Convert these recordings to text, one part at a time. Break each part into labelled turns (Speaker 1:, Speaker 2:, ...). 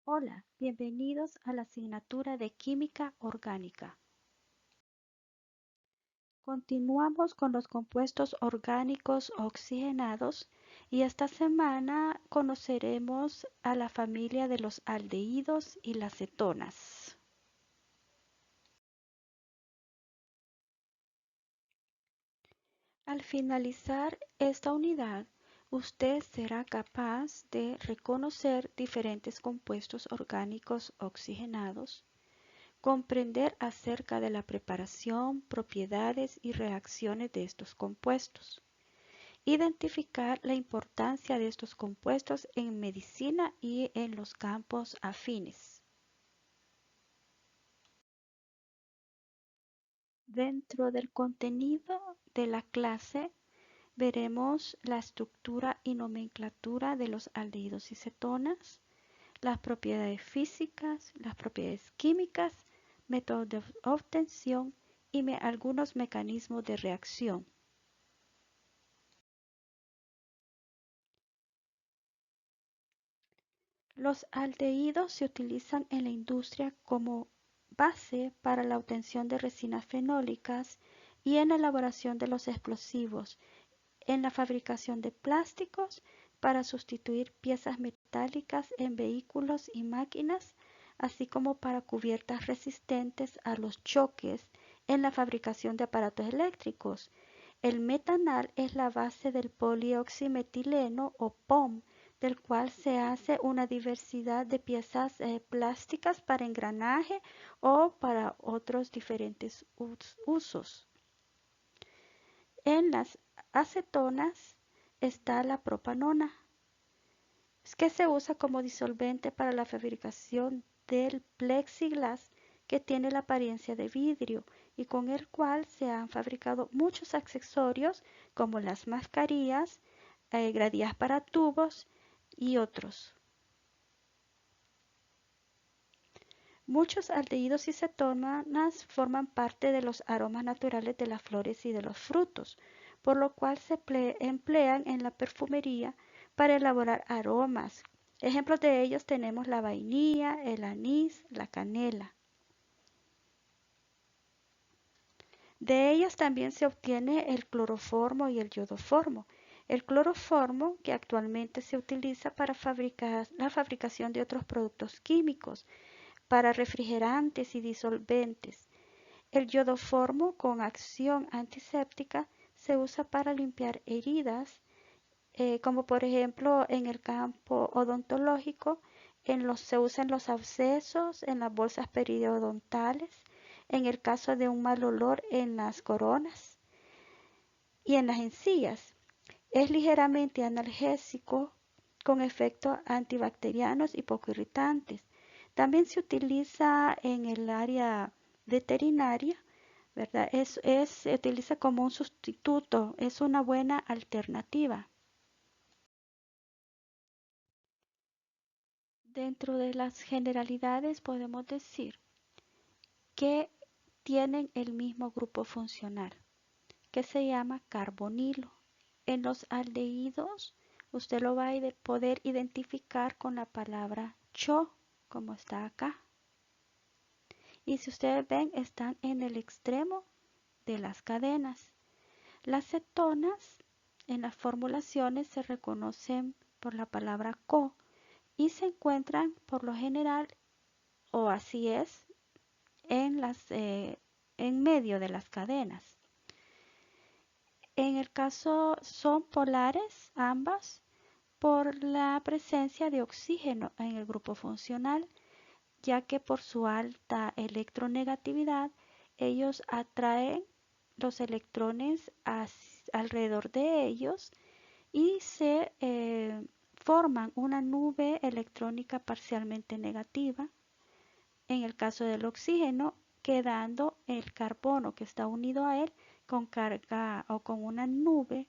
Speaker 1: Hola, bienvenidos a la asignatura de Química Orgánica. Continuamos con los compuestos orgánicos oxigenados y esta semana conoceremos a la familia de los aldehídos y las cetonas. Al finalizar esta unidad, usted será capaz de reconocer diferentes compuestos orgánicos oxigenados, comprender acerca de la preparación, propiedades y reacciones de estos compuestos. Identificar la importancia de estos compuestos en medicina y en los campos afines. Dentro del contenido de la clase veremos la estructura y nomenclatura de los aldehídos y cetonas, las propiedades físicas, las propiedades químicas, métodos de obtención y algunos mecanismos de reacción. Los aldehídos se utilizan en la industria como base para la obtención de resinas fenólicas y en la elaboración de los explosivos, en la fabricación de plásticos para sustituir piezas metálicas en vehículos y máquinas, así como para cubiertas resistentes a los choques en la fabricación de aparatos eléctricos. El metanal es la base del polioximetileno o POM, del cual se hace una diversidad de piezas plásticas para engranaje o para otros diferentes usos. En las acetonas está la propanona, que se usa como disolvente para la fabricación del plexiglas, que tiene la apariencia de vidrio y con el cual se han fabricado muchos accesorios como las mascarillas, gradillas para tubos y otros. Muchos aldehídos y cetonas forman parte de los aromas naturales de las flores y de los frutos, por lo cual se emplean en la perfumería para elaborar aromas. Ejemplos de ellos tenemos la vainilla, el anís, la canela. De ellos también se obtiene el cloroformo y el iodoformo. El cloroformo, que actualmente se utiliza para la fabricación de otros productos químicos, para refrigerantes y disolventes. El iodoformo con acción antiséptica se usa para limpiar heridas, como por ejemplo en el campo odontológico, se usa en los abscesos, en las bolsas periodontales, en el caso de un mal olor en las coronas y en las encías. Es ligeramente analgésico con efectos antibacterianos y poco irritantes. También se utiliza en el área veterinaria, ¿verdad? Se utiliza como un sustituto, es una buena alternativa. Dentro de las generalidades podemos decir que tienen el mismo grupo funcional, que se llama carbonilo. En los aldehídos, usted lo va a poder identificar con la palabra cho, como está acá. Y si ustedes ven, están en el extremo de las cadenas. Las cetonas en las formulaciones se reconocen por la palabra co y se encuentran por lo general, o así es, en medio de las cadenas. En el caso son polares ambas por la presencia de oxígeno en el grupo funcional, ya que por su alta electronegatividad ellos atraen los electrones alrededor de ellos y se forman una nube electrónica parcialmente negativa. En el caso del oxígeno, quedando el carbono que está unido a él con carga o con una nube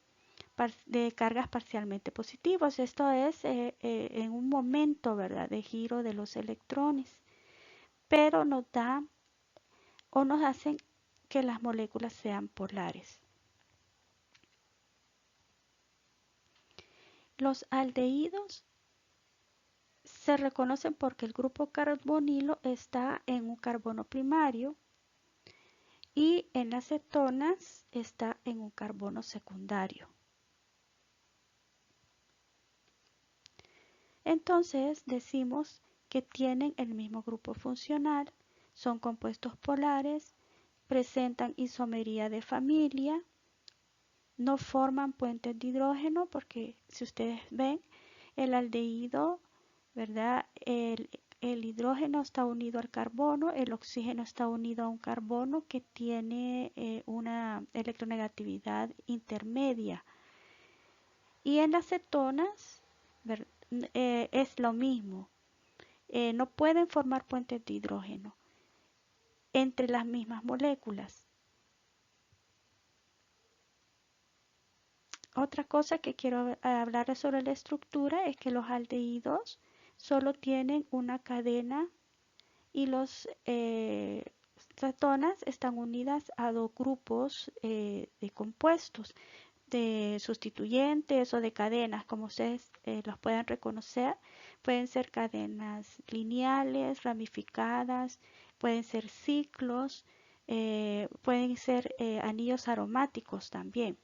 Speaker 1: de cargas parcialmente positivas. Esto es en un momento, ¿verdad?, de giro de los electrones, pero nos da o nos hacen que las moléculas sean polares. Los aldehídos se reconocen porque el grupo carbonilo está en un carbono primario y en las cetonas está en un carbono secundario. Entonces decimos que tienen el mismo grupo funcional, son compuestos polares, presentan isomería de familia, no forman puentes de hidrógeno porque si ustedes ven el aldehído, ¿verdad? El hidrógeno está unido al carbono, el oxígeno está unido a un carbono que tiene una electronegatividad intermedia. Y en las cetonas es lo mismo. No pueden formar puentes de hidrógeno entre las mismas moléculas. Otra cosa que quiero hablar sobre la estructura es que los aldehídos solo tienen una cadena y los cetonas están unidas a dos grupos de compuestos, de sustituyentes o de cadenas, como ustedes los puedan reconocer. Pueden ser cadenas lineales, ramificadas, pueden ser ciclos, pueden ser anillos aromáticos también.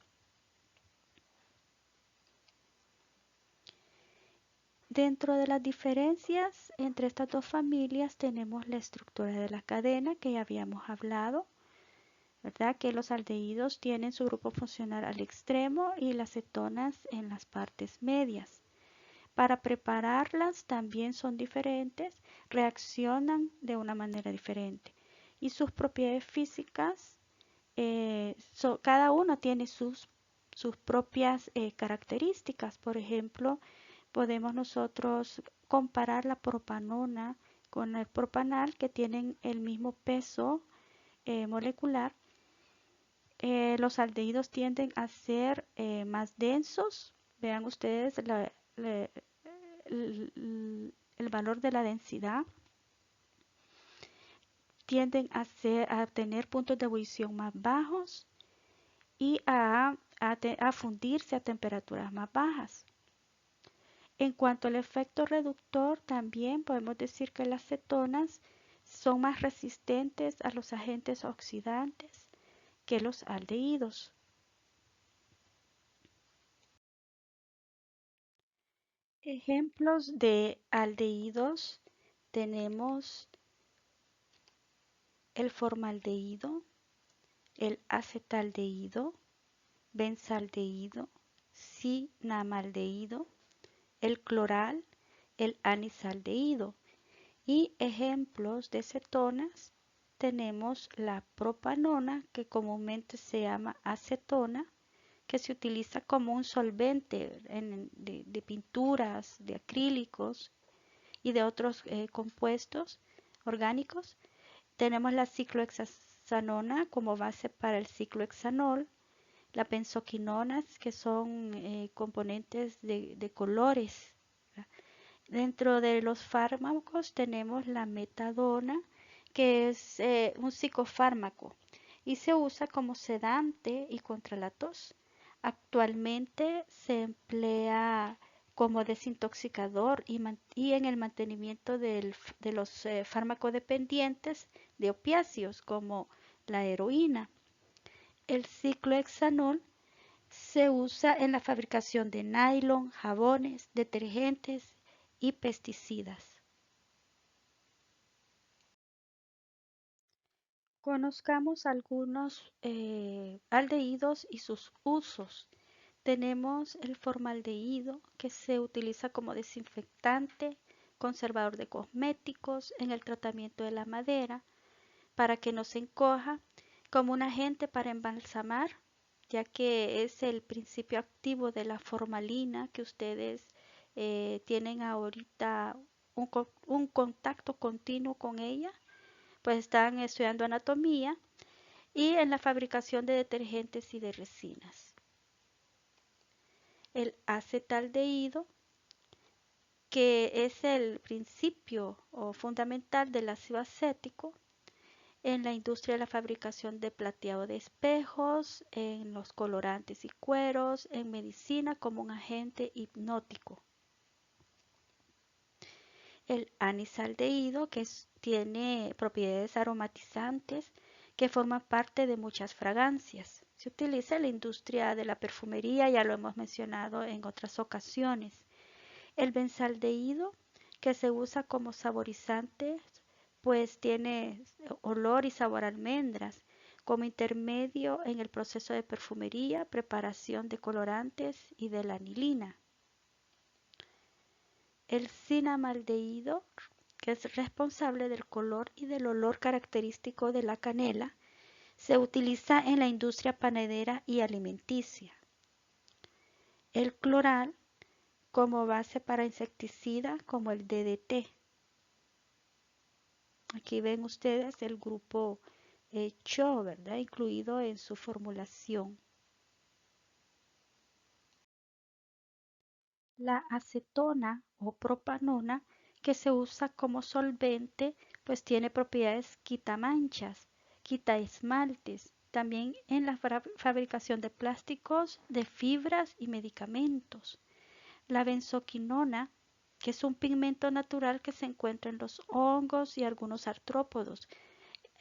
Speaker 1: Dentro de las diferencias entre estas dos familias tenemos la estructura de la cadena que ya habíamos hablado, ¿verdad? Que los aldehídos tienen su grupo funcional al extremo y las cetonas en las partes medias. Para prepararlas también son diferentes, reaccionan de una manera diferente y sus propiedades físicas, cada uno tiene sus propias características. Por ejemplo, podemos nosotros comparar la propanona con el propanal que tienen el mismo peso molecular. Los aldehídos tienden a ser más densos. Vean ustedes el valor de la densidad. Tienden a tener puntos de ebullición más bajos y a fundirse a temperaturas más bajas. En cuanto al efecto reductor, también podemos decir que las cetonas son más resistentes a los agentes oxidantes que los aldehídos. Ejemplos de aldehídos tenemos el formaldehído, el acetaldehído, benzaldehído, cinamaldehído, el cloral, el anisaldehído. Y ejemplos de cetonas tenemos la propanona, que comúnmente se llama acetona, que se utiliza como un solvente de pinturas, de acrílicos y de otros compuestos orgánicos. Tenemos la ciclohexanona como base para el ciclohexanol, la benzoquinonas, que son componentes de colores. Dentro de los fármacos tenemos la metadona, que es un psicofármaco y se usa como sedante y contra la tos. Actualmente se emplea como desintoxicador y en el mantenimiento de los farmacodependientes de opiáceos como la heroína. El ciclohexanol se usa en la fabricación de nylon, jabones, detergentes y pesticidas. Conozcamos algunos aldehídos y sus usos. Tenemos el formaldehído, que se utiliza como desinfectante, conservador de cosméticos, en el tratamiento de la madera, para que no se encoja, como un agente para embalsamar, ya que es el principio activo de la formalina que ustedes tienen ahorita un contacto continuo con ella, pues están estudiando anatomía y en la fabricación de detergentes y de resinas. El acetaldehído, que es el principio o fundamental del ácido acético en la industria de la fabricación de plateado de espejos, en los colorantes y cueros, en medicina como un agente hipnótico. el anisaldehído, que tiene propiedades aromatizantes que forman parte de muchas fragancias. Se utiliza en la industria de la perfumería, ya lo hemos mencionado en otras ocasiones. El benzaldehído, que se usa como saborizante, pues tiene olor y sabor a almendras, como intermedio en el proceso de perfumería, preparación de colorantes y de la anilina. El cinamaldehído, que es responsable del color y del olor característico de la canela, se utiliza en la industria panadera y alimenticia. El cloral, como base para insecticida como el DDT. Aquí ven ustedes el grupo CHO, ¿verdad? Incluido en su formulación. La acetona o propanona, que se usa como solvente, pues tiene propiedades quitamanchas, quita esmaltes, también en la fabricación de plásticos, de fibras y medicamentos. La benzoquinona, que es un pigmento natural que se encuentra en los hongos y algunos artrópodos,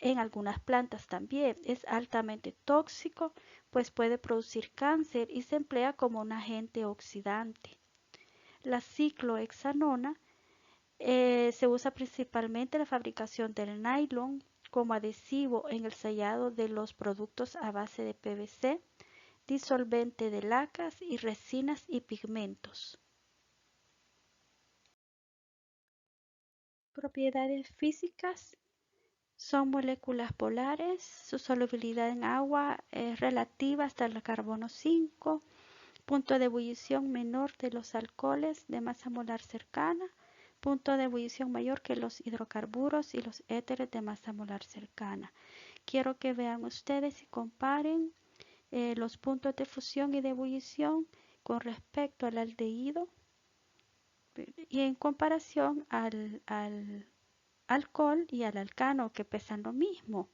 Speaker 1: en algunas plantas también. Es altamente tóxico, pues puede producir cáncer y se emplea como un agente oxidante. La ciclohexanona se usa principalmente en la fabricación del nylon como adhesivo en el sellado de los productos a base de PVC, disolvente de lacas y resinas y pigmentos. Propiedades físicas: son moléculas polares, su solubilidad en agua es relativa hasta el carbono 5, punto de ebullición menor de los alcoholes de masa molar cercana, punto de ebullición mayor que los hidrocarburos y los éteres de masa molar cercana. Quiero que vean ustedes y comparen los puntos de fusión y de ebullición con respecto al aldehído y en comparación al alcohol y al alcano, que pesan lo mismo.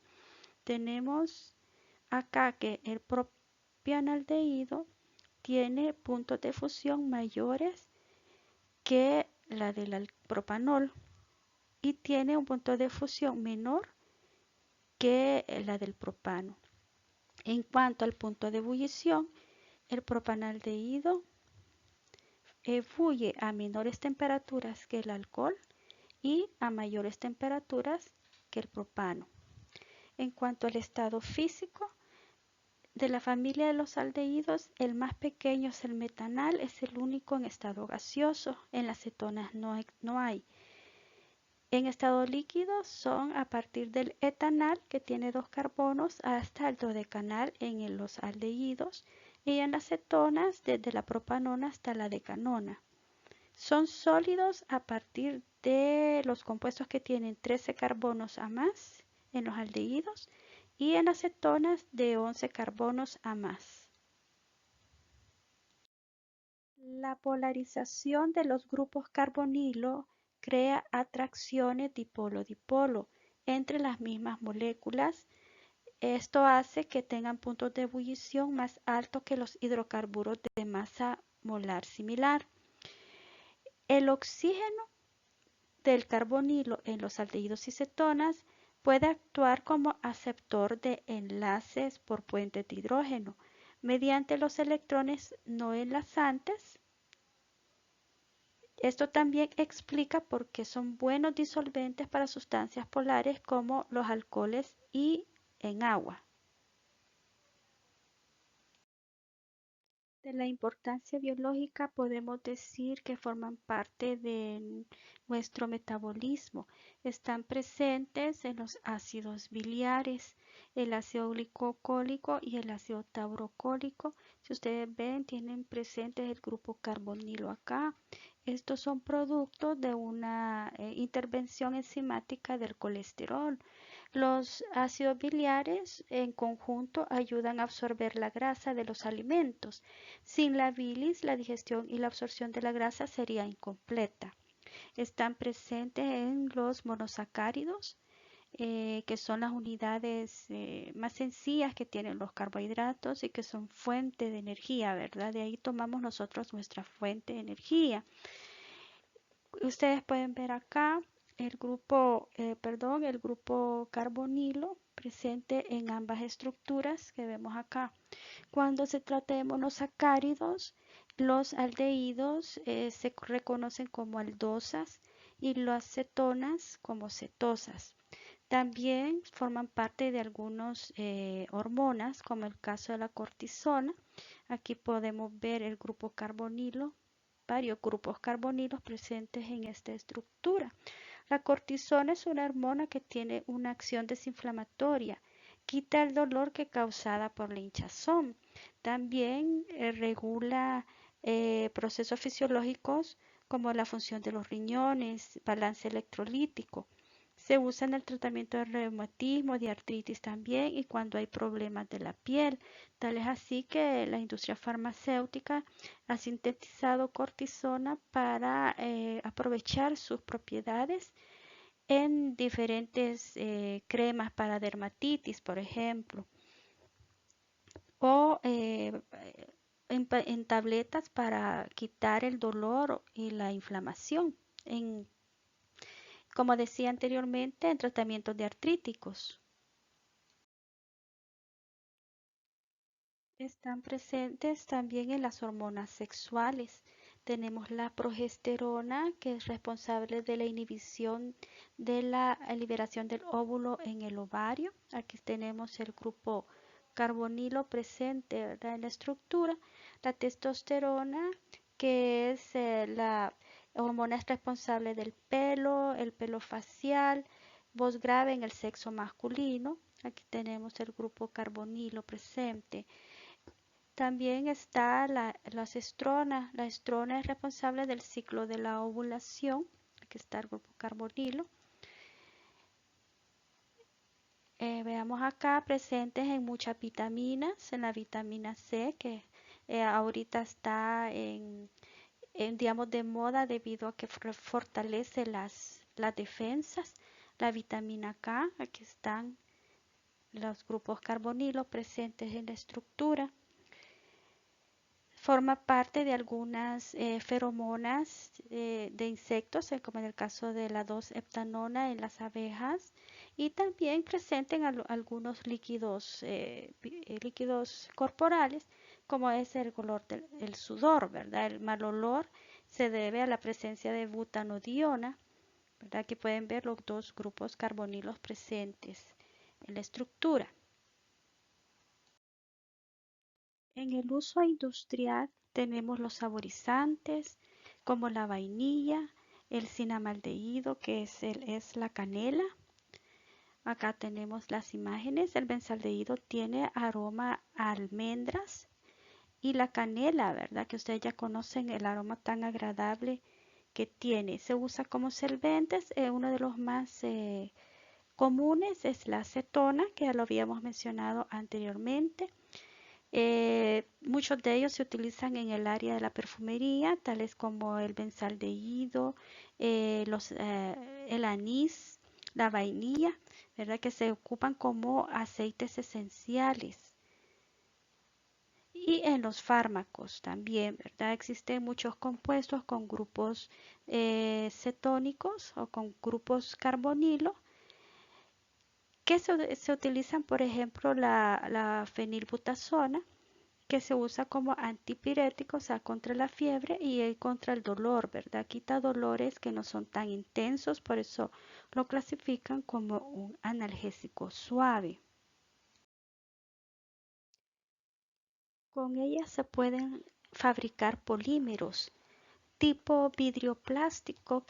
Speaker 1: Tenemos acá que el propianaldehído tiene puntos de fusión mayores que la del propanol y tiene un punto de fusión menor que la del propano. En cuanto al punto de ebullición, el propanaldehído ebulle a menores temperaturas que el alcohol y a mayores temperaturas que el propano. En cuanto al estado físico, de la familia de los aldehídos, el más pequeño es el metanal, es el único en estado gaseoso. En las cetonas no hay. En estado líquido son a partir del etanal, que tiene 2 carbonos, hasta el dodecanal en los aldehídos, y en las cetonas desde la propanona hasta la decanona. Son sólidos a partir de los compuestos que tienen 13 carbonos a más en los aldehídos y en las cetonas de 11 carbonos a más. La polarización de los grupos carbonilo crea atracciones dipolo-dipolo entre las mismas moléculas. Esto hace que tengan puntos de ebullición más altos que los hidrocarburos de masa molar similar. El oxígeno del carbonilo en los aldehídos y cetonas puede actuar como aceptor de enlaces por puentes de hidrógeno mediante los electrones no enlazantes. Esto también explica por qué son buenos disolventes para sustancias polares como los alcoholes y en agua. De la importancia biológica podemos decir que forman parte de nuestro metabolismo. Están presentes en los ácidos biliares, el ácido glicocólico y el ácido taurocólico. Si ustedes ven, tienen presentes el grupo carbonilo acá. Estos son productos de una intervención enzimática del colesterol. Los ácidos biliares en conjunto ayudan a absorber la grasa de los alimentos. Sin la bilis, la digestión y la absorción de la grasa sería incompleta. Están presentes en los monosacáridos, que son las unidades más sencillas que tienen los carbohidratos y que son fuente de energía, ¿verdad? De ahí tomamos nosotros nuestra fuente de energía. Ustedes pueden ver acá el grupo carbonilo presente en ambas estructuras que vemos acá. Cuando se trata de monosacáridos, los aldehídos se reconocen como aldosas y las cetonas como cetosas. También forman parte de algunas hormonas, como el caso de la cortisona. Aquí podemos ver el grupo carbonilo, varios grupos carbonilos presentes en esta estructura. La cortisona es una hormona que tiene una acción desinflamatoria, quita el dolor que causada por la hinchazón. También regula procesos fisiológicos como la función de los riñones, balance electrolítico. Se usa en el tratamiento de reumatismo, de artritis también y cuando hay problemas de la piel. Tal es así que la industria farmacéutica ha sintetizado cortisona para aprovechar sus propiedades en diferentes cremas para dermatitis, por ejemplo, o en tabletas para quitar el dolor y la inflamación, como decía anteriormente, en tratamientos de artríticos. Están presentes también en las hormonas sexuales. Tenemos la progesterona, que es responsable de la inhibición de la liberación del óvulo en el ovario. Aquí tenemos el grupo carbonilo presente, ¿verdad?, en la estructura. La testosterona, que es la hormona responsable del pelo, el pelo facial, voz grave en el sexo masculino. Aquí tenemos el grupo carbonilo presente. También está las estrona. La estrona es responsable del ciclo de la ovulación. Aquí está el grupo carbonilo. Veamos acá presentes en muchas vitaminas, en la vitamina C, que ahorita está digamos, de moda debido a que fortalece las defensas. La vitamina K, aquí están los grupos carbonilos presentes en la estructura. Forma parte de algunas feromonas de insectos, como en el caso de la 2-heptanona en las abejas, y también presente en algunos líquidos corporales, como es el olor el sudor, ¿verdad? El mal olor se debe a la presencia de butanodiona, ¿verdad? Que pueden ver los dos grupos carbonilos presentes en la estructura. En el uso industrial tenemos los saborizantes como la vainilla, el cinamaldehído que es la canela. Acá tenemos las imágenes. El benzaldehído tiene aroma a almendras y la canela, ¿verdad? Que ustedes ya conocen el aroma tan agradable que tiene. Se usa como solventes. Uno de los más comunes es la acetona, que ya lo habíamos mencionado anteriormente. Muchos de ellos se utilizan en el área de la perfumería, tales como el benzaldehído, el anís, la vainilla, ¿verdad? Que se ocupan como aceites esenciales. Y en los fármacos también, ¿verdad? Existen muchos compuestos con grupos cetónicos o con grupos carbonilo que se utilizan, por ejemplo, la fenilbutazona, que se usa como antipirético, o sea, contra la fiebre y contra el dolor, ¿verdad? Quita dolores que no son tan intensos, por eso lo clasifican como un analgésico suave. Con ella se pueden fabricar polímeros tipo vidrio plástico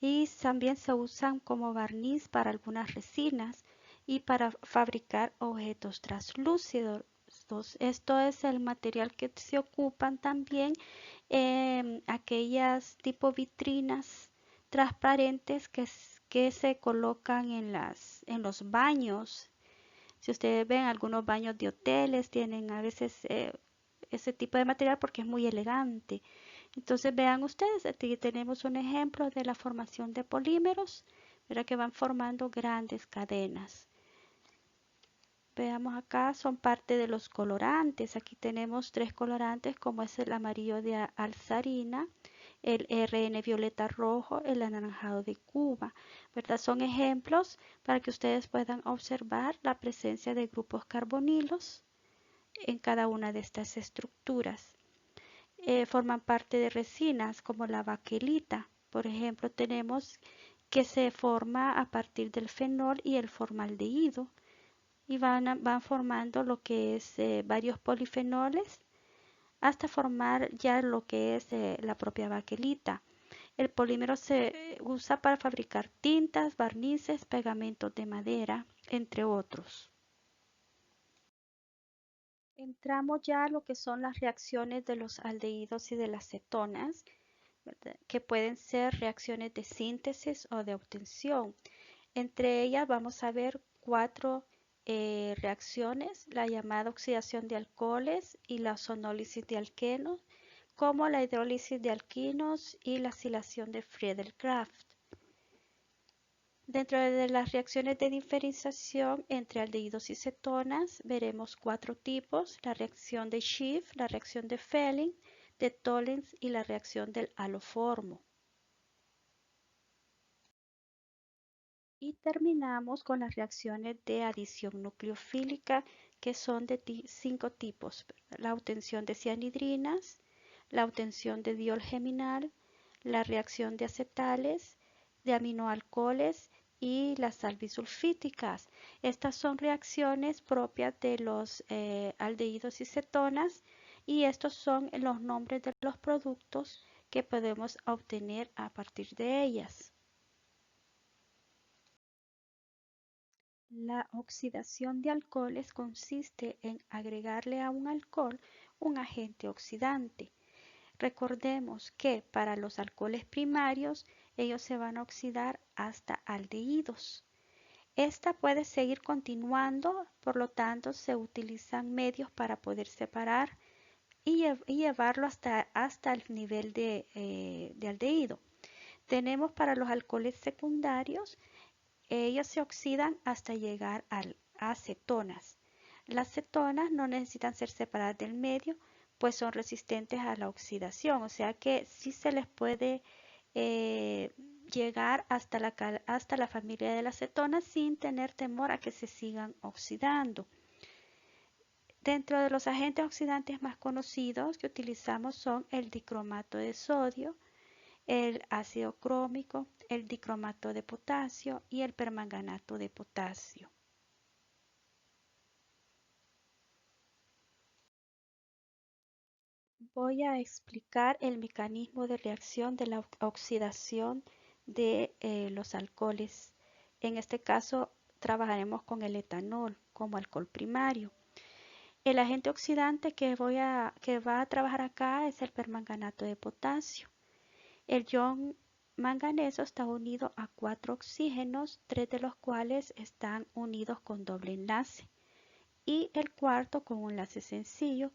Speaker 1: y también se usan como barniz para algunas resinas y para fabricar objetos translúcidos. Esto es el material que se ocupan también en aquellas tipo vitrinas transparentes que se colocan en los baños. Si ustedes ven, algunos baños de hoteles tienen a veces ese tipo de material porque es muy elegante. Entonces vean ustedes, aquí tenemos un ejemplo de la formación de polímeros, ¿verdad? Que van formando grandes cadenas. Veamos acá, son parte de los colorantes. Aquí tenemos tres colorantes como es el amarillo de alzarina, el RN violeta rojo, el anaranjado de Cuba, ¿verdad? Son ejemplos para que ustedes puedan observar la presencia de grupos carbonilos en cada una de estas estructuras. Forman parte de resinas como la baquelita. Por ejemplo, tenemos que se forma a partir del fenol y el formaldehído y van formando lo que es varios polifenoles hasta formar ya lo que es la propia baquelita. El polímero se usa para fabricar tintas, barnices, pegamentos de madera, entre otros. Entramos ya a lo que son las reacciones de los aldehídos y de las cetonas, ¿verdad? Que pueden ser reacciones de síntesis o de obtención. Entre ellas vamos a ver cuatro reacciones, la llamada oxidación de alcoholes y la ozonólisis de alquenos, como la hidrólisis de alquinos y la acilación de Friedel-Crafts. Dentro de las reacciones de diferenciación entre aldehídos y cetonas veremos cuatro tipos, la reacción de Schiff, la reacción de Fehling, de Tollens y la reacción del haloformo. Y terminamos con las reacciones de adición nucleofílica, que son de 5 tipos: la obtención de cianhidrinas, la obtención de diol geminal, la reacción de acetales, de aminoalcoholes y las salbisulfíticas. Estas son reacciones propias de los aldehídos y cetonas, y estos son los nombres de los productos que podemos obtener a partir de ellas. La oxidación de alcoholes consiste en agregarle a un alcohol un agente oxidante. Recordemos que para los alcoholes primarios ellos se van a oxidar hasta aldehídos. Esta puede seguir continuando, por lo tanto se utilizan medios para poder separar y llevarlo hasta el nivel de aldehído. Tenemos para los alcoholes secundarios, ellos se oxidan hasta llegar a cetonas. Las cetonas no necesitan ser separadas del medio, pues son resistentes a la oxidación, o sea que sí se les puede llegar hasta la familia de las cetonas sin tener temor a que se sigan oxidando. Dentro de los agentes oxidantes más conocidos que utilizamos son el dicromato de sodio, el ácido crómico, el dicromato de potasio y el permanganato de potasio. Voy a explicar el mecanismo de reacción de la oxidación de los alcoholes. En este caso trabajaremos con el etanol como alcohol primario. El agente oxidante que va a trabajar acá es el permanganato de potasio. El ion manganeso está unido a 4 oxígenos, 3 de los cuales están unidos con doble enlace y el cuarto con un enlace sencillo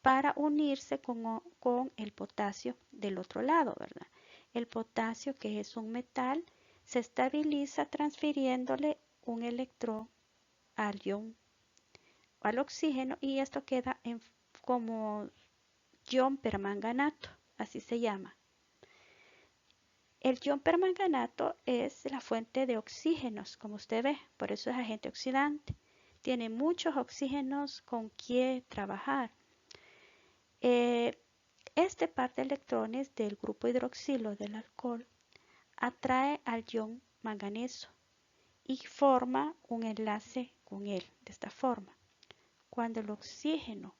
Speaker 1: para unirse con el potasio del otro lado, ¿verdad? El potasio, que es un metal, se estabiliza transfiriéndole un electrón al ion, al oxígeno, y esto queda como ion permanganato, así se llama. El ion permanganato es la fuente de oxígenos, como usted ve, por eso es agente oxidante. Tiene muchos oxígenos con que trabajar. Este par de electrones del grupo hidroxilo del alcohol atrae al ion manganeso y forma un enlace con él de esta forma. Cuando el oxígeno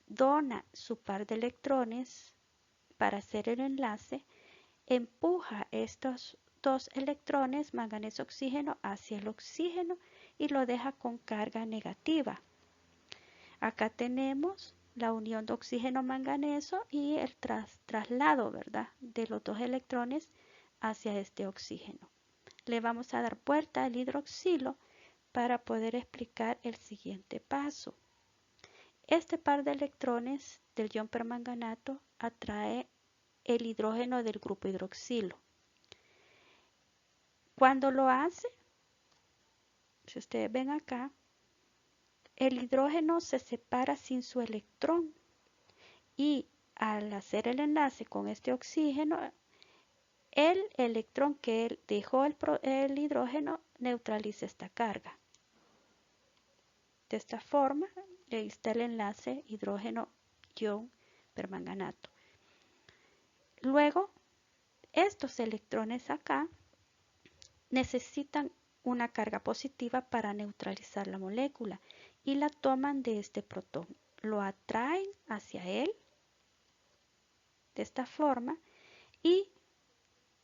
Speaker 1: dona su par de electrones para hacer el enlace, empuja estos dos electrones manganeso-oxígeno hacia el oxígeno y lo deja con carga negativa. Acá tenemos la unión de oxígeno-manganeso y el traslado, ¿verdad?, de los dos electrones hacia este oxígeno. Le vamos a dar vuelta al hidroxilo para poder explicar el siguiente paso. Este par de electrones del ion permanganato atrae el hidrógeno del grupo hidroxilo. Cuando lo hace, si ustedes ven acá, el hidrógeno se separa sin su electrón y al hacer el enlace con este oxígeno, el electrón que dejó el hidrógeno neutraliza esta carga. De esta forma, ahí está el enlace hidrógeno-permanganato. Luego, estos electrones acá necesitan una carga positiva para neutralizar la molécula y la toman de este protón. Lo atraen hacia él de esta forma y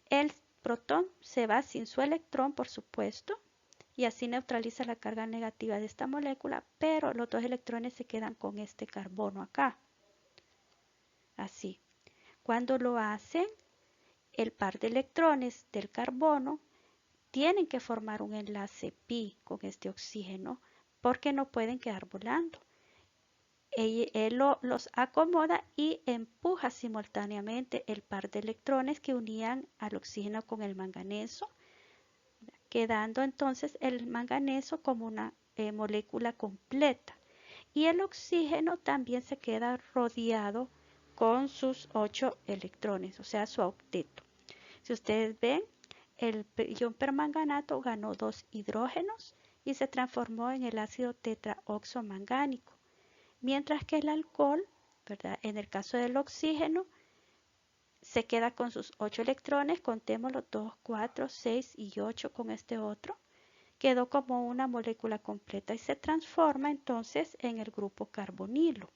Speaker 1: el protón se va sin su electrón, por supuesto, y así neutraliza la carga negativa de esta molécula, pero los dos electrones se quedan con este carbono acá. Así. Cuando lo hacen, el par de electrones del carbono tienen que formar un enlace pi con este oxígeno porque no pueden quedar volando. Él los acomoda y empuja simultáneamente el par de electrones que unían al oxígeno con el manganeso, quedando entonces el manganeso como una molécula completa. Y el oxígeno también se queda rodeado con sus 8 electrones, o sea, su octeto. Si ustedes ven, el ion permanganato ganó 2 hidrógenos y se transformó en el ácido tetraoxomangánico, mientras que el alcohol, ¿verdad? En el caso del oxígeno, se queda con sus 8 electrones, contémoslo 2, 4, 6 y 8 con este otro, quedó como una molécula completa y se transforma entonces en el grupo carbonilo,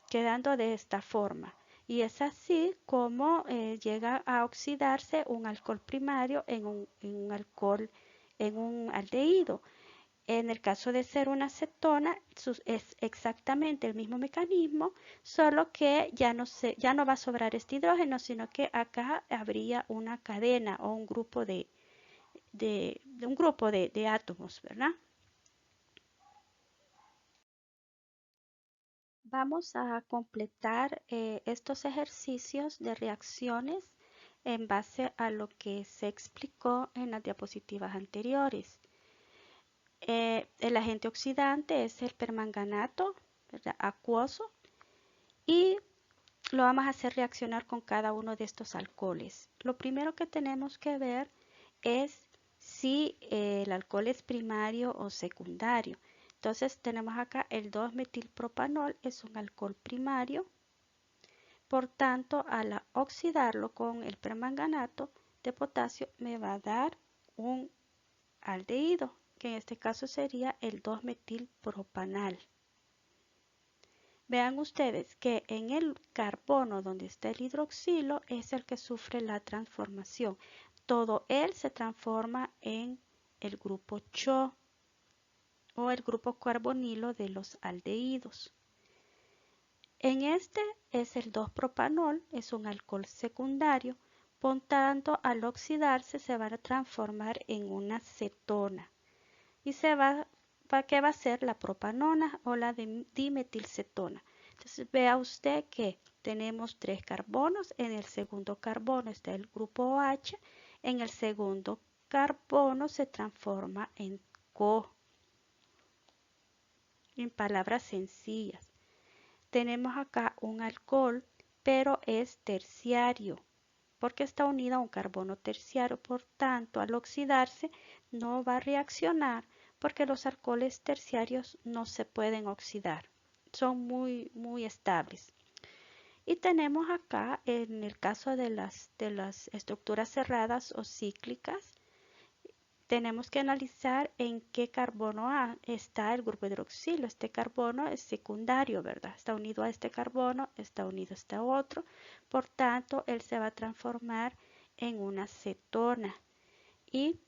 Speaker 1: quedando de esta forma. Y es así como llega a oxidarse un alcohol primario en un aldehído. En el caso de ser una cetona, es exactamente el mismo mecanismo, solo que ya no va a sobrar este hidrógeno, sino que acá habría una cadena o un grupo de átomos, ¿verdad? Vamos a completar estos ejercicios de reacciones en base a lo que se explicó en las diapositivas anteriores. El agente oxidante es el permanganato, ¿verdad? Acuoso, y lo vamos a hacer reaccionar con cada uno de estos alcoholes. Lo primero que tenemos que ver es si el alcohol es primario o secundario. Entonces tenemos acá el 2-metilpropanol, es un alcohol primario. Por tanto, al oxidarlo con el permanganato de potasio me va a dar un aldehído, que en este caso sería el 2-metilpropanal. Vean ustedes que en el carbono donde está el hidroxilo es el que sufre la transformación. Todo él se transforma en el grupo CHO o el grupo carbonilo de los aldehídos. En este es el 2-propanol, es un alcohol secundario, por tanto al oxidarse se va a transformar en una cetona y ¿qué va a ser? La propanona o la dimetilcetona. Entonces vea usted que tenemos 3 carbonos, en el segundo carbono está el grupo OH, en el segundo carbono se transforma en CO. En palabras sencillas, tenemos acá un alcohol, pero es terciario, porque está unido a un carbono terciario, por tanto, al oxidarse no va a reaccionar, porque los alcoholes terciarios no se pueden oxidar, son muy estables. Y tenemos acá, en el caso de las estructuras cerradas o cíclicas, tenemos que analizar en qué carbono está el grupo hidroxilo. Este carbono es secundario, ¿verdad? Está unido a este carbono, está unido a este otro. Por tanto, él se va a transformar en una cetona y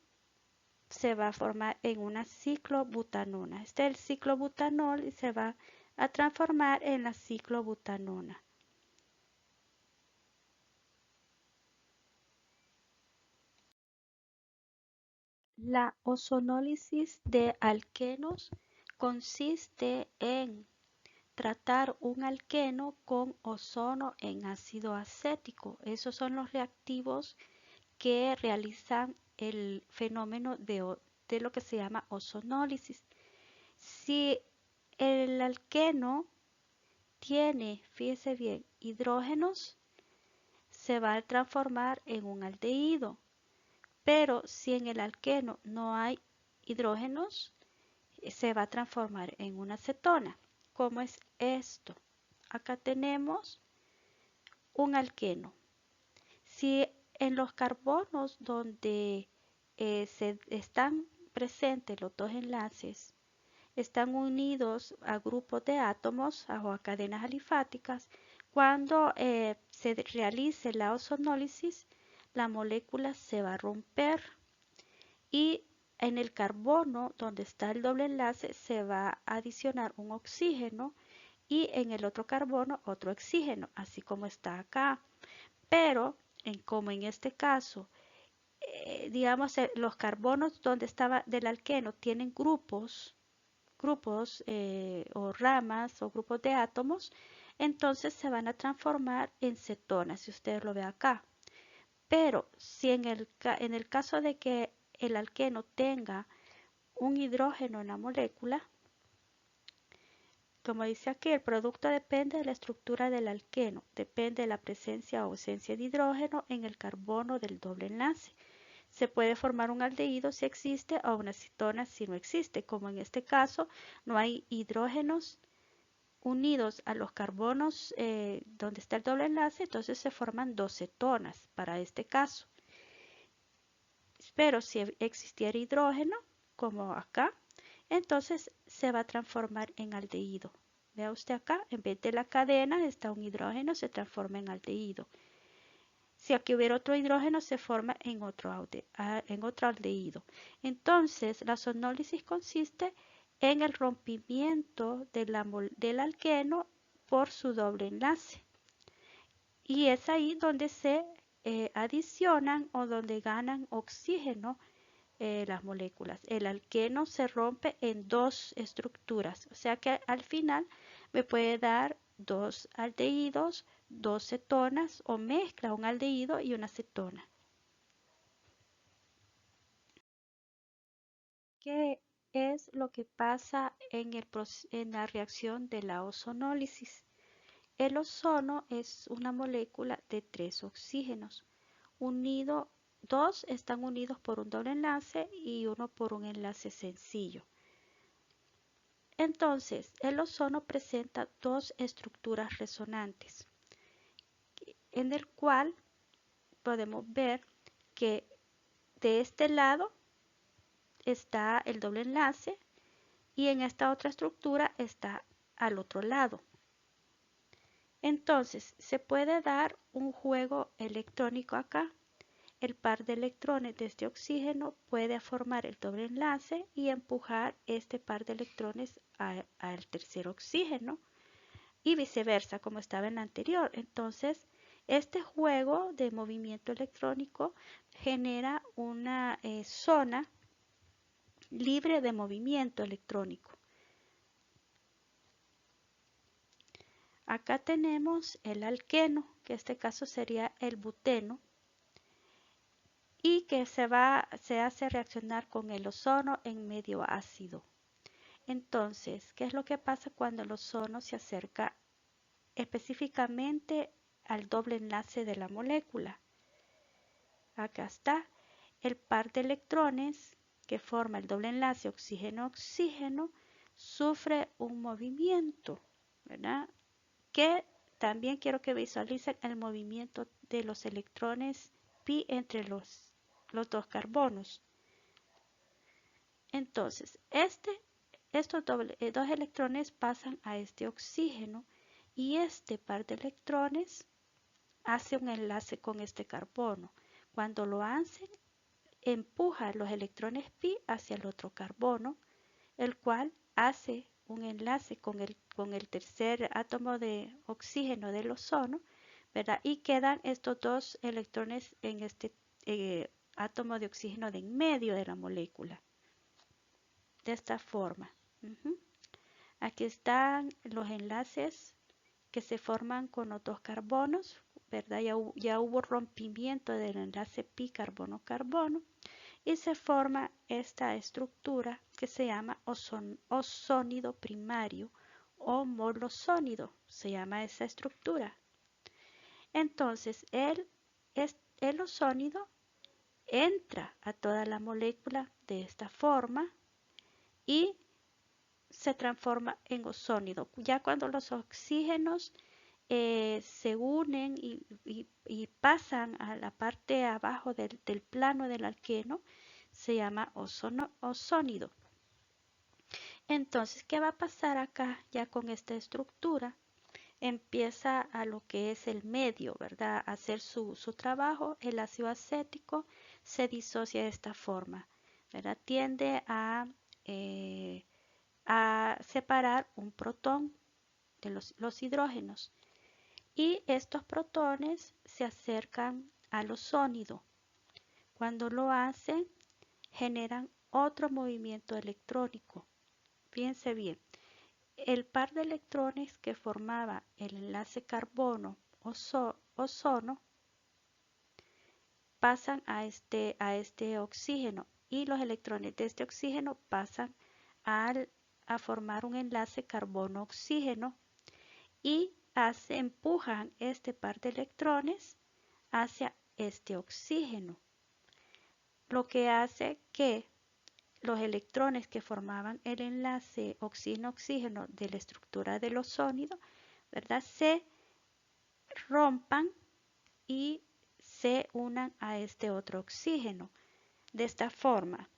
Speaker 1: se va a formar en una ciclobutanona. Este es el ciclobutanol y se va a transformar en la ciclobutanona. La ozonólisis de alquenos consiste en tratar un alqueno con ozono en ácido acético. Esos son los reactivos que realizan el fenómeno de lo que se llama ozonólisis. Si el alqueno tiene, fíjese bien, hidrógenos, se va a transformar en un aldehído. Pero si en el alqueno no hay hidrógenos, se va a transformar en una cetona. ¿Cómo es esto? Acá tenemos un alqueno. Si en los carbonos donde se están presentes los dos enlaces están unidos a grupos de átomos o a cadenas alifáticas, cuando se realice la ozonólisis, la molécula se va a romper y en el carbono donde está el doble enlace se va a adicionar un oxígeno y en el otro carbono otro oxígeno, así como está acá. Pero como en este caso, digamos, los carbonos donde estaba del alqueno tienen grupos o ramas o grupos de átomos, entonces se van a transformar en cetonas, si ustedes lo ven acá. Pero si en el caso de que el alqueno tenga un hidrógeno en la molécula, como dice aquí, el producto depende de la estructura del alqueno, depende de la presencia o ausencia de hidrógeno en el carbono del doble enlace. Se puede formar un aldehído si existe o una cetona si no existe, como en este caso no hay hidrógenos unidos a los carbonos donde está el doble enlace, entonces se forman dos cetonas para este caso. Pero si existiera hidrógeno, como acá, entonces se va a transformar en aldehído. Vea usted acá, en vez de la cadena está un hidrógeno, se transforma en aldehído. Si aquí hubiera otro hidrógeno, se forma en otro aldehído. Entonces, la ozonólisis consiste en el rompimiento del alqueno por su doble enlace. Y es ahí donde se adicionan o donde ganan oxígeno las moléculas. El alqueno se rompe en dos estructuras, o sea que al final me puede dar dos aldehídos, dos cetonas o mezcla un aldehído y una cetona. ¿Qué es lo que pasa en la reacción de la ozonólisis? El ozono es una molécula de 3 oxígenos. Dos están unidos por un doble enlace y uno por un enlace sencillo. Entonces, el ozono presenta dos estructuras resonantes, en el cual podemos ver que de este lado está el doble enlace y en esta otra estructura está al otro lado. Entonces, se puede dar un juego electrónico acá. El par de electrones de este oxígeno puede formar el doble enlace y empujar este par de electrones al tercer oxígeno y viceversa, como estaba en la anterior. Entonces, este juego de movimiento electrónico genera una zona libre de movimiento electrónico. Acá tenemos el alqueno, que en este caso sería el buteno, y que se hace reaccionar con el ozono en medio ácido. Entonces, ¿qué es lo que pasa cuando el ozono se acerca específicamente al doble enlace de la molécula? Acá está el par de electrones que forma el doble enlace oxígeno-oxígeno sufre un movimiento, ¿verdad? Que también quiero que visualicen el movimiento de los electrones pi entre los dos carbonos. Entonces, estos dos electrones pasan a este oxígeno y este par de electrones hace un enlace con este carbono. Cuando lo hacen, empuja los electrones pi hacia el otro carbono, el cual hace un enlace con el tercer átomo de oxígeno del ozono, ¿verdad? Y quedan estos dos electrones en este átomo de oxígeno de en medio de la molécula. De esta forma. Aquí están los enlaces que se forman con los dos carbonos, ¿verdad? Ya hubo rompimiento del enlace pi carbono-carbono y se forma esta estructura que se llama ozónido primario o molosónido, se llama esa estructura. Entonces, el osónido entra a toda la molécula de esta forma y se transforma en osónido. Ya cuando los oxígenos se unen y pasan a la parte de abajo del plano del alqueno, se llama osónido. Entonces, ¿qué va a pasar acá ya con esta estructura? Empieza a lo que es el medio, ¿verdad? A hacer su trabajo. El ácido acético se disocia de esta forma, ¿verdad? Tiende a separar un protón de los hidrógenos y estos protones se acercan al osónido. Cuando lo hacen, generan otro movimiento electrónico. Fíjense bien, el par de electrones que formaba el enlace carbono-ozono pasan a este oxígeno y los electrones de este oxígeno pasan a formar un enlace carbono-oxígeno y empujan este par de electrones hacia este oxígeno, lo que hace que los electrones que formaban el enlace oxígeno-oxígeno de la estructura del osónido, ¿verdad?, se rompan y se unan a este otro oxígeno. De esta forma,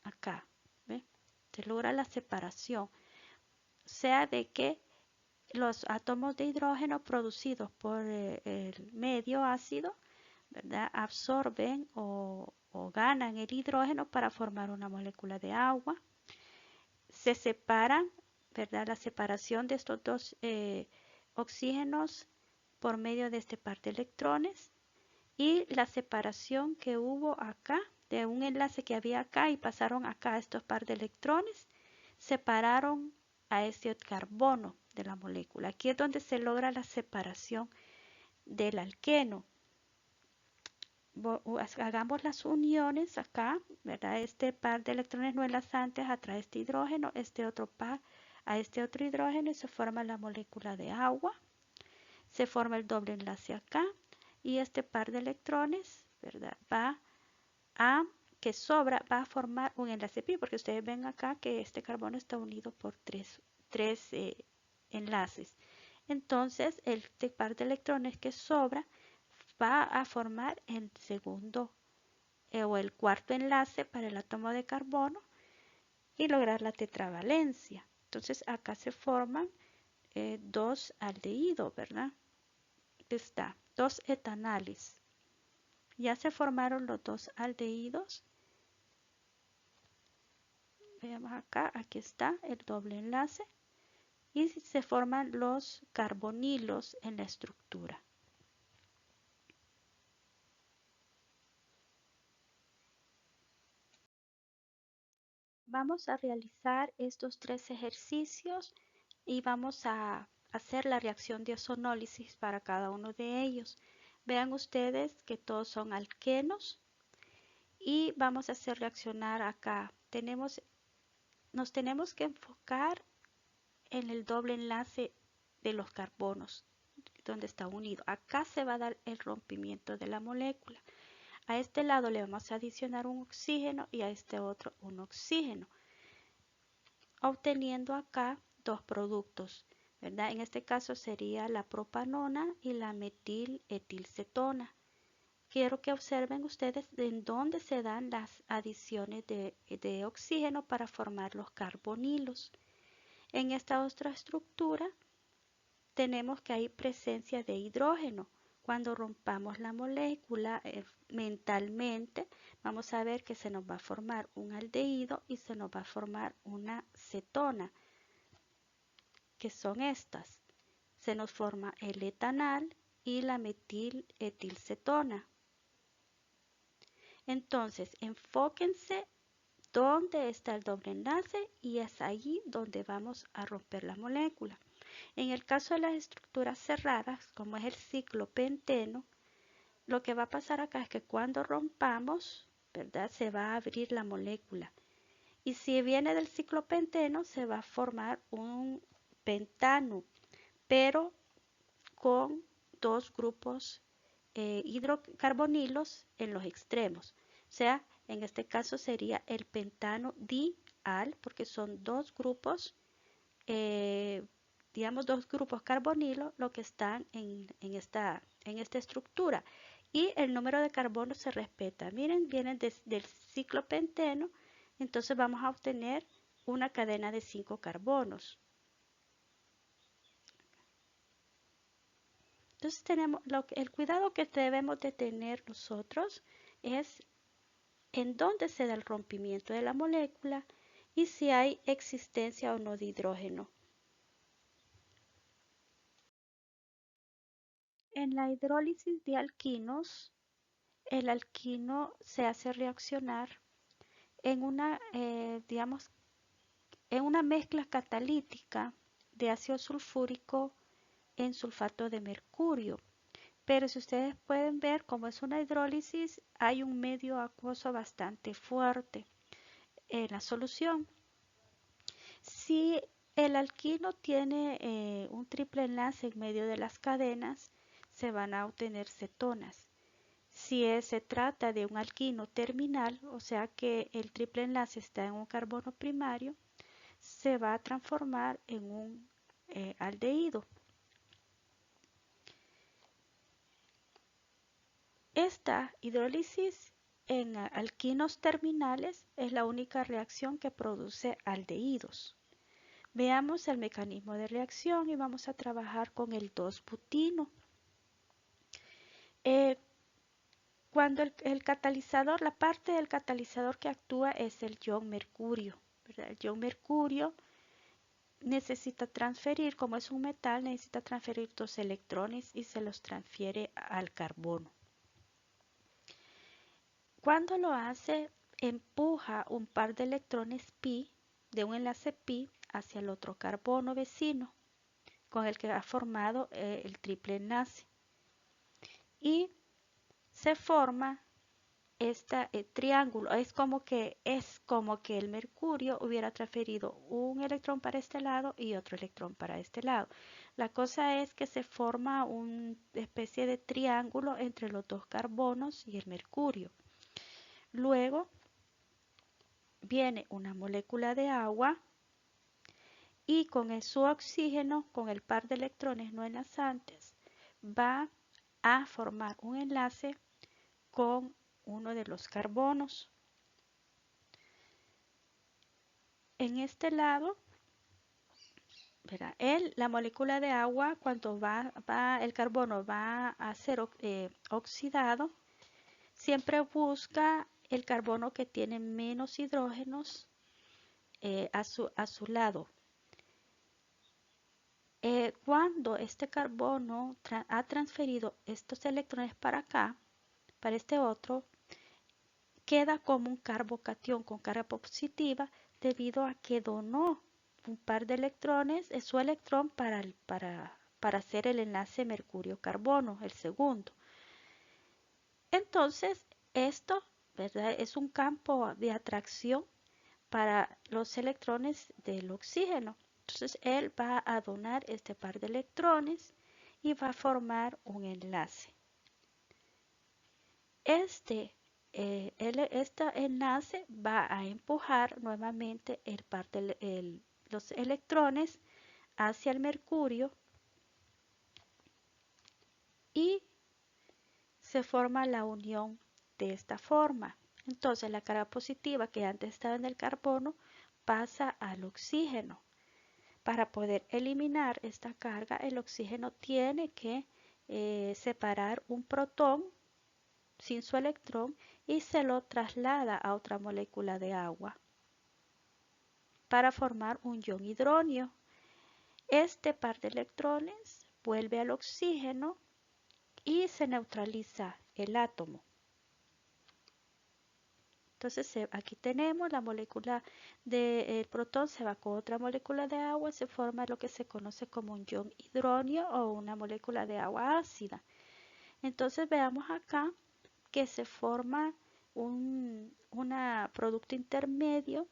Speaker 1: acá, ¿ve? Se logra la separación, sea de que los átomos de hidrógeno producidos por el medio ácido, ¿verdad?, absorben o ganan el hidrógeno para formar una molécula de agua. Se separan, ¿verdad?, la separación de estos dos oxígenos por medio de este par de electrones y la separación que hubo acá de un enlace que había acá y pasaron acá estos par de electrones, separaron a este carbono de la molécula. Aquí es donde se logra la separación del alqueno. Hagamos las uniones acá, ¿verdad? Este par de electrones no enlazantes atrae este hidrógeno, este otro par a este otro hidrógeno y se forma la molécula de agua. Se forma el doble enlace acá y este par de electrones, ¿verdad?, que sobra va a formar un enlace pi, porque ustedes ven acá que este carbono está unido por tres enlaces. Entonces, este par de electrones que sobra va a formar el segundo o el cuarto enlace para el átomo de carbono y lograr la tetravalencia. Entonces, acá se forman dos aldehídos, ¿verdad? Está, dos etanales. Ya se formaron los dos aldehídos. Veamos acá, aquí está el doble enlace y se forman los carbonilos en la estructura. Vamos a realizar estos tres ejercicios y vamos a hacer la reacción de ozonólisis para cada uno de ellos. Vean ustedes que todos son alquenos y vamos a hacer reaccionar acá. Nos tenemos que enfocar en el doble enlace de los carbonos, donde está unido. Acá se va a dar el rompimiento de la molécula. A este lado le vamos a adicionar un oxígeno y a este otro un oxígeno, obteniendo acá dos productos, ¿verdad? En este caso sería la propanona y la metiletilcetona. Quiero que observen ustedes en dónde se dan las adiciones de oxígeno para formar los carbonilos. En esta otra estructura tenemos que hay presencia de hidrógeno. Cuando rompamos la molécula mentalmente, vamos a ver que se nos va a formar un aldehído y se nos va a formar una cetona, que son estas. Se nos forma el etanal y la metiletilcetona. Entonces, enfóquense dónde está el doble enlace y es allí donde vamos a romper la molécula. En el caso de las estructuras cerradas, como es el ciclo penteno, lo que va a pasar acá es que cuando rompamos, ¿verdad?, se va a abrir la molécula Y si viene del ciclopenteno, se va a formar un pentano, pero con dos grupos hidrocarbonilos en los extremos. O sea, en este caso sería el pentano dial, porque son dos grupos, eh, digamos, dos grupos carbonilos lo que están en esta estructura. Y el número de carbono se respeta. Miren, vienen del ciclopenteno, entonces vamos a obtener una cadena de 5 carbonos. Entonces tenemos el cuidado que debemos de tener nosotros es en dónde se da el rompimiento de la molécula y si hay existencia o no de hidrógeno. En la hidrólisis de alquinos, el alquino se hace reaccionar en digamos, en una mezcla catalítica de ácido sulfúrico en sulfato de mercurio. Pero si ustedes pueden ver, como es una hidrólisis, hay un medio acuoso bastante fuerte en la solución. Si el alquino tiene un triple enlace en medio de las cadenas, se van a obtener cetonas. Si se trata de un alquino terminal, o sea que el triple enlace está en un carbono primario, se va a transformar en un aldehído. Esta hidrólisis en alquinos terminales es la única reacción que produce aldehídos. Veamos el mecanismo de reacción y vamos a trabajar con el 2-butino. Cuando el catalizador, la parte del catalizador que actúa es el ion mercurio, ¿verdad? El ion mercurio necesita transferir, como es un metal, necesita transferir 2 electrones y se los transfiere al carbono. Cuando lo hace, empuja un par de electrones pi de un enlace pi hacia el otro carbono vecino con el que ha formado el triple enlace. Y se forma este triángulo. Es como que el mercurio hubiera transferido un electrón para este lado y otro electrón para este lado. La cosa es que se forma una especie de triángulo entre los dos carbonos y el mercurio. Luego viene una molécula de agua y con su oxígeno, con el par de electrones no enlazantes, va a formar un enlace con uno de los carbonos. En este lado, ¿verdad? La molécula de agua, cuando el carbono va a ser oxidado, siempre busca el carbono que tiene menos hidrógenos a su lado. Cuando este carbono ha transferido estos electrones para acá, para este otro, queda como un carbocatión con carga positiva debido a que donó un par de electrones, es su electrón para hacer el enlace mercurio-carbono, el segundo. Entonces, esto, ¿verdad? Es un campo de atracción para los electrones del oxígeno. Entonces, él va a donar este par de electrones y va a formar un enlace. Este enlace va a empujar nuevamente los electrones hacia el mercurio y se forma la unión de esta forma. Entonces la carga positiva que antes estaba en el carbono pasa al oxígeno. Para poder eliminar esta carga, el oxígeno tiene que separar un protón sin su electrón y se lo traslada a otra molécula de agua para formar un ion hidronio. Este par de electrones vuelve al oxígeno y se neutraliza el átomo. Entonces aquí tenemos la molécula del protón, se va con otra molécula de agua, se forma lo que se conoce como un ion hidronio o una molécula de agua ácida. Entonces veamos acá que se forma un producto intermedio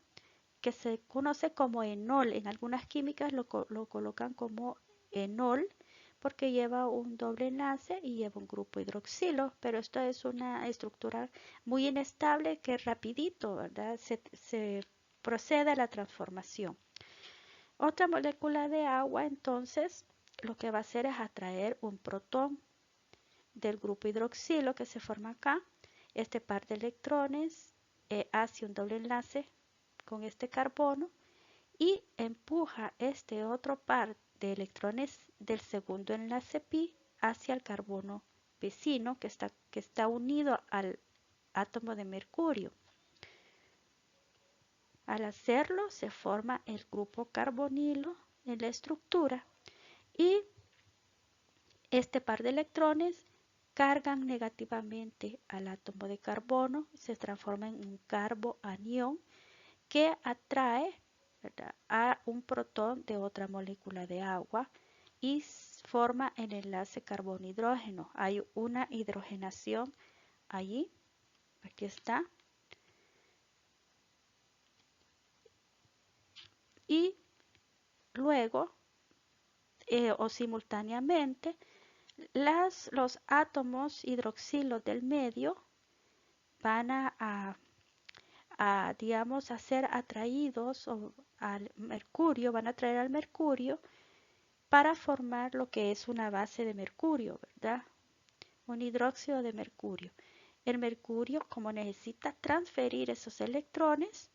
Speaker 1: que se conoce como enol. En algunas químicas lo colocan como enol porque lleva un doble enlace y lleva un grupo hidroxilo, pero esto es una estructura muy inestable que rapidito, ¿verdad? Se procede a la transformación. Otra molécula de agua, entonces, lo que va a hacer es atraer un protón del grupo hidroxilo que se forma acá. Este par de electrones hace un doble enlace con este carbono y empuja este otro par de electrones del segundo enlace pi hacia el carbono vecino que está unido al átomo de mercurio. Al hacerlo se forma el grupo carbonilo en la estructura y este par de electrones cargan negativamente al átomo de carbono, se transforma en un carboanión que atrae, ¿verdad?, a un protón de otra molécula de agua y forma el enlace carbono-hidrógeno. Hay una hidrogenación allí, aquí está. Y luego o simultáneamente los átomos hidroxilo del medio van digamos, a ser atraídos al mercurio, van a atraer al mercurio para formar lo que es una base de mercurio, ¿verdad? Un hidróxido de mercurio. El mercurio, como necesita transferir esos electrones,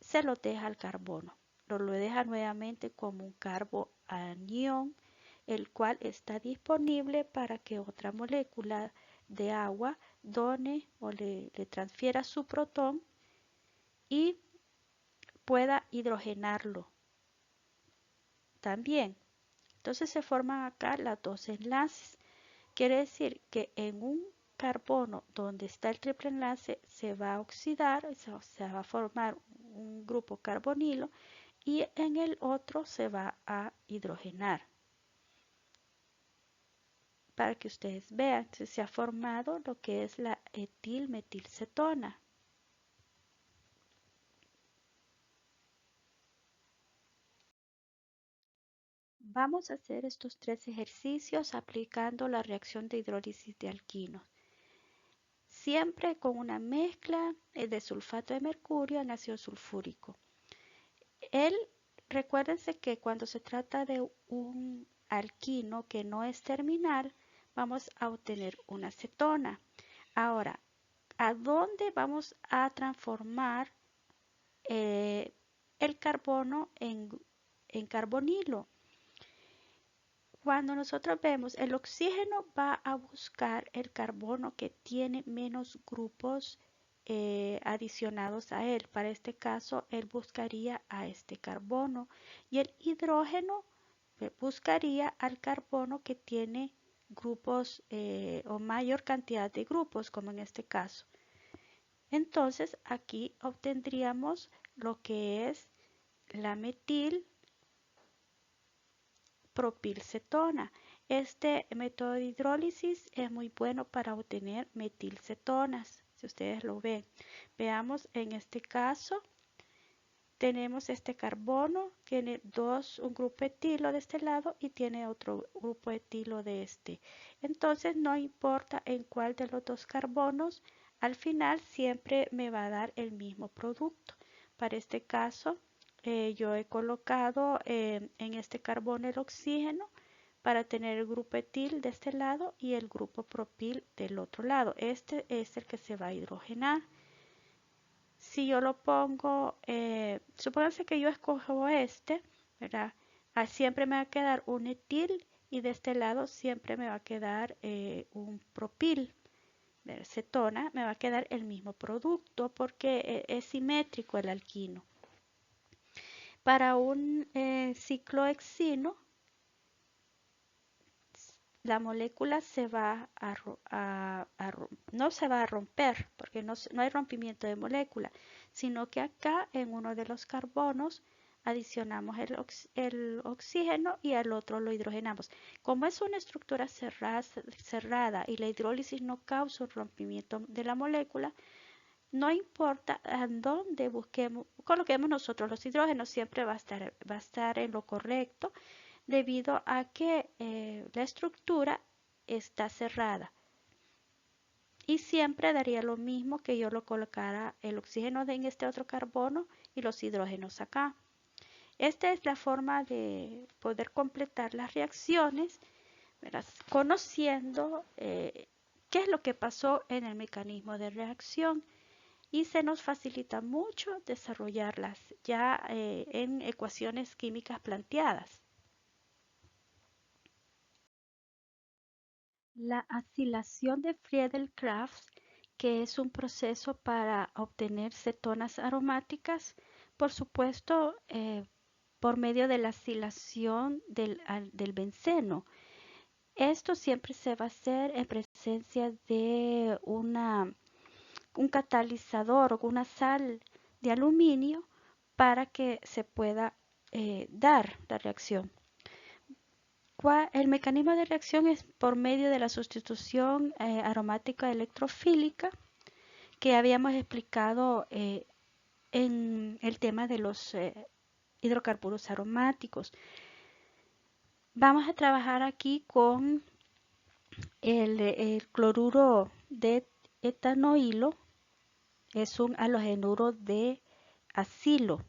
Speaker 1: se los deja al carbono. Lo deja nuevamente como un carboanión, el cual está disponible para que otra molécula de agua done o le transfiera su protón y pueda hidrogenarlo también. Entonces se forman acá los dos enlaces. Quiere decir que en un carbono donde está el triple enlace se va a oxidar, se va a formar un grupo carbonilo y en el otro se va a hidrogenar. Para que ustedes vean, entonces se ha formado lo que es la etilmetilcetona. Vamos a hacer estos tres ejercicios aplicando la reacción de hidrólisis de alquinos. Siempre con una mezcla de sulfato de mercurio en ácido sulfúrico. Recuérdense que cuando se trata de un alquino que no es terminal, vamos a obtener una cetona. Ahora, ¿a dónde vamos a transformar el carbono en carbonilo? Cuando nosotros vemos el oxígeno va a buscar el carbono que tiene menos grupos adicionados a él. Para este caso, él buscaría a este carbono y el hidrógeno buscaría al carbono que tiene grupos o mayor cantidad de grupos, como en este caso. Entonces, aquí obtendríamos lo que es la metilpropilcetona. Este método de hidrólisis es muy bueno para obtener metilcetonas, si ustedes lo ven. Veamos en este caso, tenemos este carbono, tiene un grupo etilo de este lado y tiene otro grupo etilo de este. Entonces no importa en cuál de los dos carbonos, al final siempre me va a dar el mismo producto. Para este caso, yo he colocado en este carbono el oxígeno para tener el grupo etil de este lado y el grupo propil del otro lado. Este es el que se va a hidrogenar. Si yo lo pongo, supónganse que yo escojo este, ¿verdad? Siempre me va a quedar un etil y de este lado siempre me va a quedar un propil, cetona, me va a quedar el mismo producto porque es simétrico el alquino. Para un ciclohexino, la molécula no se va a romper porque no hay rompimiento de molécula, sino que acá en uno de los carbonos adicionamos el oxígeno y al otro lo hidrogenamos. Como es una estructura cerrada y la hidrólisis no causa un rompimiento de la molécula, No importa a dónde coloquemos nosotros los hidrógenos, siempre va a estar en lo correcto debido a que la estructura está cerrada. Y siempre daría lo mismo que yo lo colocara el oxígeno en este otro carbono y los hidrógenos acá. Esta es la forma de poder completar las reacciones, ¿verdad? Conociendo qué es lo que pasó en el mecanismo de reacción, y se nos facilita mucho desarrollarlas ya en ecuaciones químicas planteadas. La acilación de Friedel-Crafts, que es un proceso para obtener cetonas aromáticas, por supuesto, por medio de la acilación del benceno. Esto siempre se va a hacer en presencia de un catalizador o una sal de aluminio para que se pueda dar la reacción. El mecanismo de reacción es por medio de la sustitución aromática electrofílica que habíamos explicado en el tema de los hidrocarburos aromáticos. Vamos a trabajar aquí con el cloruro de etanoilo, es un halogenuro de acilo,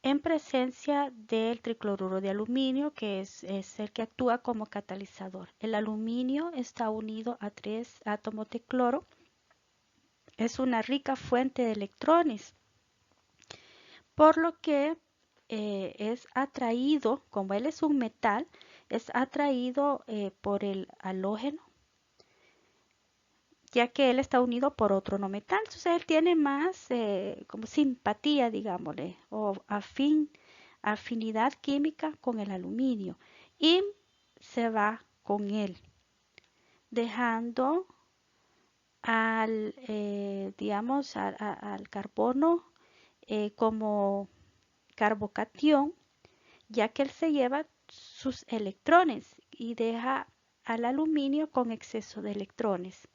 Speaker 1: en presencia del tricloruro de aluminio, que es el que actúa como catalizador. El aluminio está unido a 3 átomos de cloro. Es una rica fuente de electrones, por lo que es atraído, como él es un metal, es atraído por el halógeno, ya que él está unido por otro no metal. Entonces él tiene más como simpatía, digámosle, o afinidad química con el aluminio, y se va con él, dejando digamos, al carbono como carbocatión, ya que él se lleva sus electrones y deja al aluminio con exceso de electrones.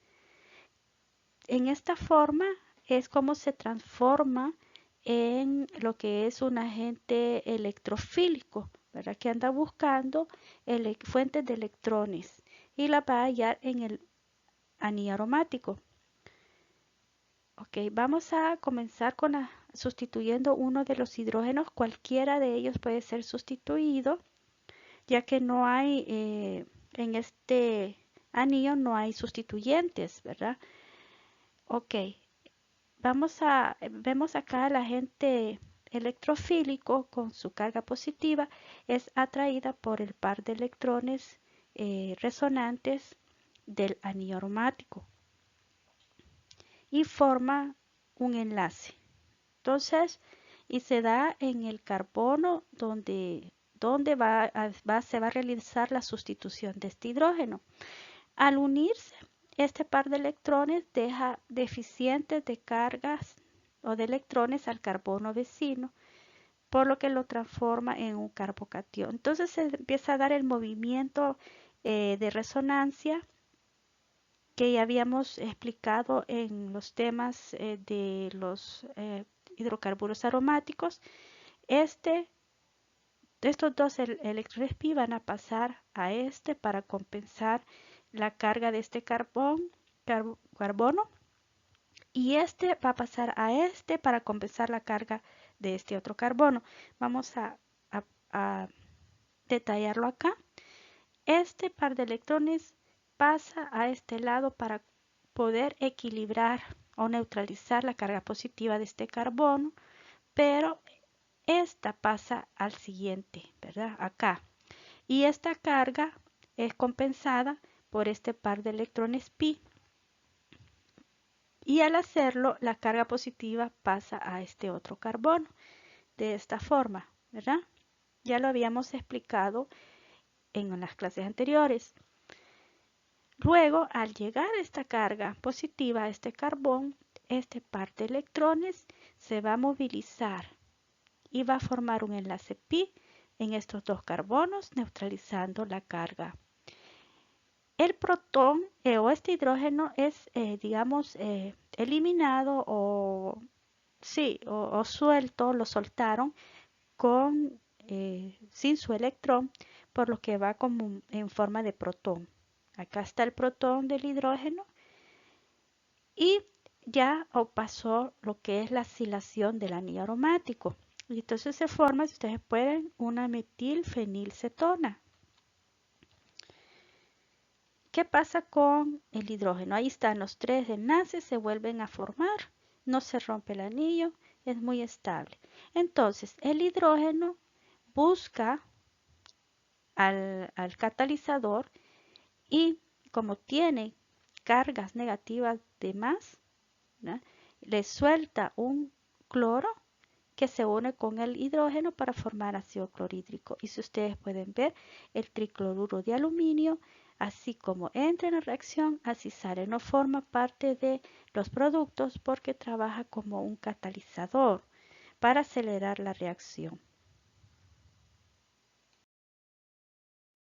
Speaker 1: En esta forma es como se transforma en lo que es un agente electrofílico, ¿verdad? Que anda buscando fuentes de electrones y la va a hallar en el anillo aromático. Ok, vamos a comenzar con sustituyendo uno de los hidrógenos. Cualquiera de ellos puede ser sustituido, ya que no hay, en este anillo no hay sustituyentes, ¿verdad? Ok, vemos acá el agente electrofílico con su carga positiva es atraída por el par de electrones resonantes del anillo aromático y forma un enlace. Entonces, y se da en el carbono donde se va a realizar la sustitución de este hidrógeno. Al unirse, este par de electrones deja deficientes de cargas o de electrones al carbono vecino, por lo que lo transforma en un carbocatión. Entonces se empieza a dar el movimiento de resonancia que ya habíamos explicado en los temas de los hidrocarburos aromáticos. Estos dos electrones pi van a pasar a este para compensar la carga de este carbono, y este va a pasar a este para compensar la carga de este otro carbono. Vamos a detallarlo acá. Este par de electrones pasa a este lado para poder equilibrar o neutralizar la carga positiva de este carbono, pero esta pasa al siguiente, ¿verdad? Acá. Y esta carga es compensada por este par de electrones pi. Y al hacerlo, la carga positiva pasa a este otro carbono de esta forma, ¿verdad? Ya lo habíamos explicado en las clases anteriores. Luego, al llegar esta carga positiva a este carbón, este par de electrones se va a movilizar y va a formar un enlace pi en estos dos carbonos, neutralizando la carga. El protón o este hidrógeno es, digamos, eliminado o, sí, o suelto, lo soltaron con, sin su electrón, por lo que va como en forma de protón. Acá está el protón del hidrógeno y ya pasó lo que es la acilación del anillo aromático. Y entonces se forma, si ustedes pueden, una metilfenilcetona. ¿Qué pasa con el hidrógeno? Ahí están los tres enlaces, se vuelven a formar, no se rompe el anillo, es muy estable. Entonces, el hidrógeno busca al catalizador y como tiene cargas negativas de más, ¿no? Le suelta un cloro que se une con el hidrógeno para formar ácido clorhídrico. Y si ustedes pueden ver, el tricloruro de aluminio, así como entra en la reacción, así sale. No forma parte de los productos porque trabaja como un catalizador para acelerar la reacción.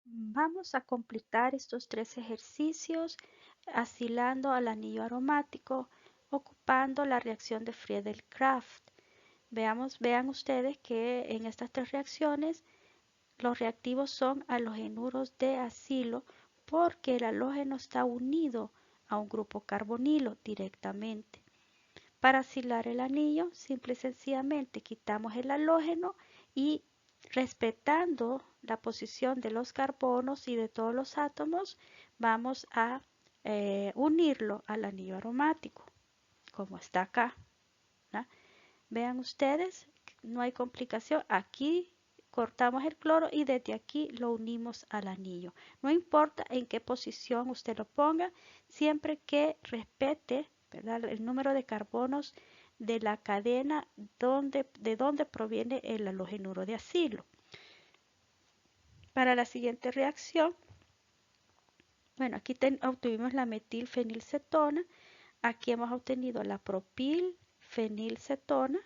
Speaker 1: Vamos a completar estos tres ejercicios asilando al anillo aromático ocupando la reacción de Friedel-Crafts. Vean ustedes que en estas tres reacciones los reactivos son halogenuros de acilo porque el halógeno está unido a un grupo carbonilo directamente. Para aislar el anillo, simple y sencillamente quitamos el halógeno y respetando la posición de los carbonos y de todos los átomos, vamos a unirlo al anillo aromático, como está acá, ¿no? Vean ustedes, no hay complicación. Aquí cortamos el cloro y desde aquí lo unimos al anillo. No importa en qué posición usted lo ponga, siempre que respete, ¿verdad?, el número de carbonos de la cadena de donde proviene el halogenuro de acilo. Para la siguiente reacción, bueno, aquí obtuvimos la metilfenilcetona, aquí hemos obtenido la propilfenilcetona.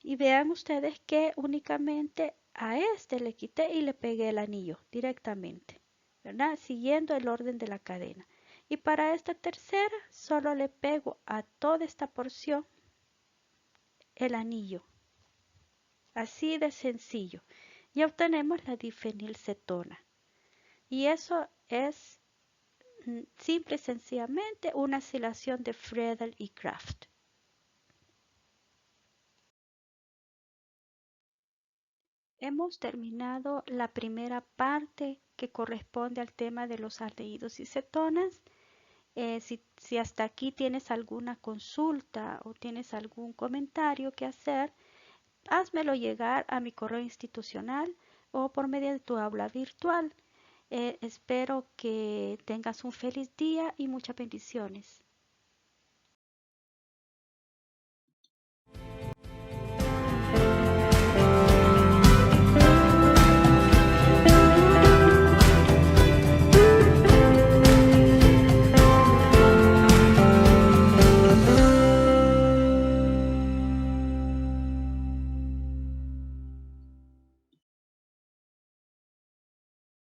Speaker 1: Y vean ustedes que únicamente a este le quité y le pegué el anillo directamente, ¿verdad? Siguiendo el orden de la cadena. Y para esta tercera solo le pego a toda esta porción el anillo. Así de sencillo. Y obtenemos la difenilcetona. Y eso es simple y sencillamente una acilación de Friedel y Crafts. Hemos terminado la primera parte que corresponde al tema de los aldehídos y cetonas. Si hasta aquí tienes alguna consulta o tienes algún comentario que hacer, házmelo llegar a mi correo institucional o por medio de tu aula virtual. Espero que tengas un feliz día y muchas bendiciones.